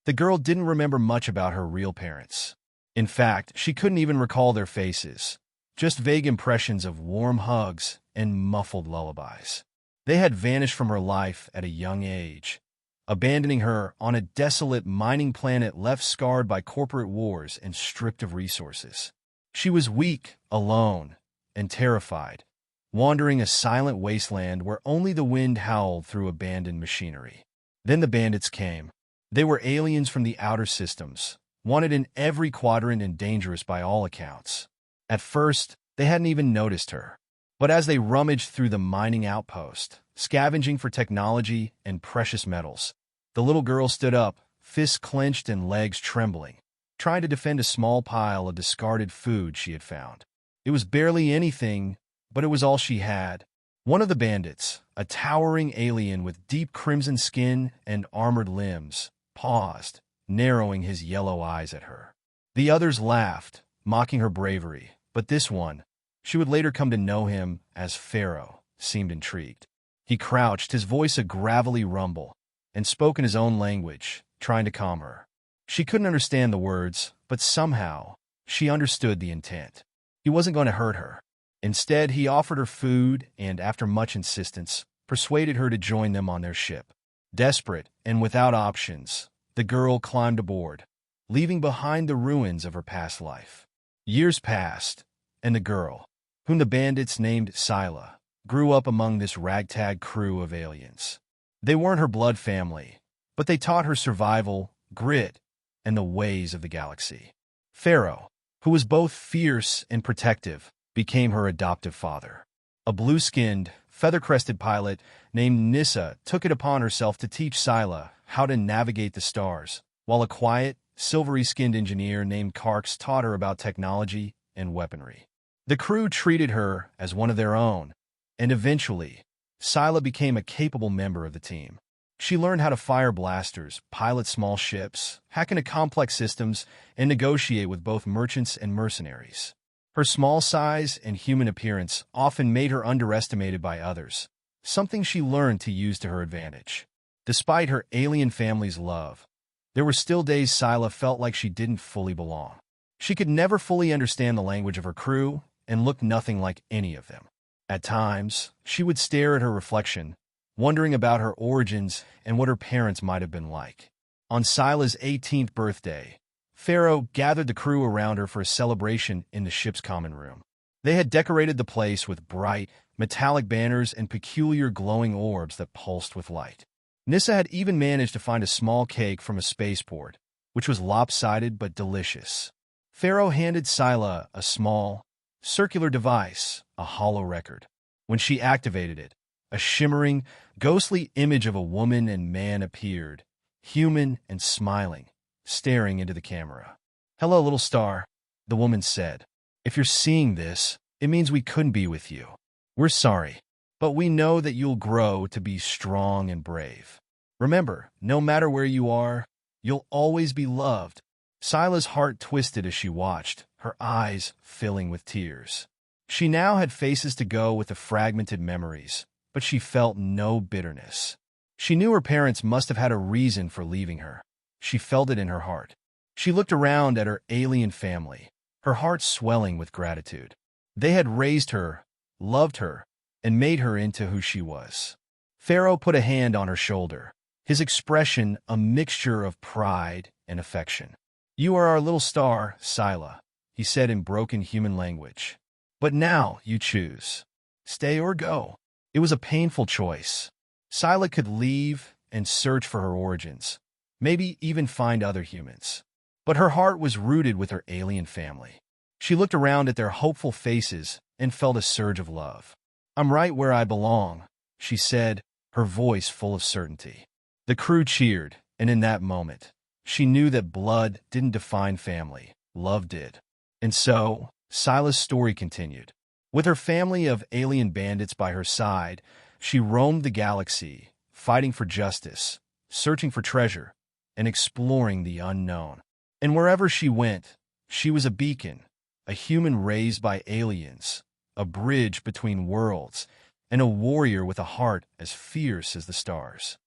The girl didn't remember much about her real parents. In fact, she couldn't even recall their faces, just vague impressions of warm hugs and muffled lullabies. They had vanished from her life at a young age, abandoning her on a desolate mining planet left scarred by corporate wars and stripped of resources. She was weak, alone, and terrified, wandering a silent wasteland where only the wind howled through abandoned machinery. Then the bandits came. They were aliens from the outer systems, wanted in every quadrant and dangerous by all accounts. At first, they hadn't even noticed her. But as they rummaged through the mining outpost, scavenging for technology and precious metals, the little girl stood up, fists clenched and legs trembling, trying to defend a small pile of discarded food she had found. It was barely anything, but it was all she had. One of the bandits, a towering alien with deep crimson skin and armored limbs, paused, narrowing his yellow eyes at her. The others laughed, mocking her bravery, but this one, she would later come to know him as Pharaoh, seemed intrigued. He crouched, his voice a gravelly rumble, and spoke in his own language, trying to calm her. She couldn't understand the words, but somehow, she understood the intent. He wasn't going to hurt her. Instead, he offered her food and, after much insistence, persuaded her to join them on their ship. Desperate and without options, the girl climbed aboard, leaving behind the ruins of her past life. Years passed, and the girl, whom the bandits named Syla, grew up among this ragtag crew of aliens. They weren't her blood family, but they taught her survival, grit, and the ways of the galaxy. Pharaoh, who was both fierce and protective, became her adoptive father. A blue-skinned, feather-crested pilot named Nissa took it upon herself to teach Syla how to navigate the stars, while a quiet, silvery-skinned engineer named Karks taught her about technology and weaponry. The crew treated her as one of their own, and eventually, Syla became a capable member of the team. She learned how to fire blasters, pilot small ships, hack into complex systems, and negotiate with both merchants and mercenaries. Her small size and human appearance often made her underestimated by others, something she learned to use to her advantage. Despite her alien family's love, there were still days Syla felt like she didn't fully belong. She could never fully understand the language of her crew and looked nothing like any of them. At times, she would stare at her reflection, wondering about her origins and what her parents might have been like. On Syla's 18th birthday, Pharaoh gathered the crew around her for a celebration in the ship's common room. They had decorated the place with bright, metallic banners and peculiar glowing orbs that pulsed with light. Nissa had even managed to find a small cake from a spaceport, which was lopsided but delicious. Pharaoh handed Syla a small, circular device, a hollow record. When she activated it, a shimmering, ghostly image of a woman and man appeared, human and smiling, staring into the camera. "Hello, little star," the woman said. "If you're seeing this, it means we couldn't be with you. We're sorry, but we know that you'll grow to be strong and brave. Remember, no matter where you are, you'll always be loved." Syla's heart twisted as she watched, her eyes filling with tears. She now had faces to go with the fragmented memories, but she felt no bitterness. She knew her parents must have had a reason for leaving her. She felt it in her heart. She looked around at her alien family, her heart swelling with gratitude. They had raised her, loved her, and made her into who she was. Pharaoh put a hand on her shoulder, his expression a mixture of pride and affection. "You are our little star, Syla," he said in broken human language. "But now you choose. Stay or go." It was a painful choice. Syla could leave and search for her origins, maybe even find other humans. But her heart was rooted with her alien family. She looked around at their hopeful faces and felt a surge of love. "I'm right where I belong," she said, her voice full of certainty. The crew cheered, and in that moment, she knew that blood didn't define family, love did. And so, Syla's story continued. With her family of alien bandits by her side, she roamed the galaxy, fighting for justice, searching for treasure, and exploring the unknown. And wherever she went, she was a beacon, a human raised by aliens, a bridge between worlds, and a warrior with a heart as fierce as the stars.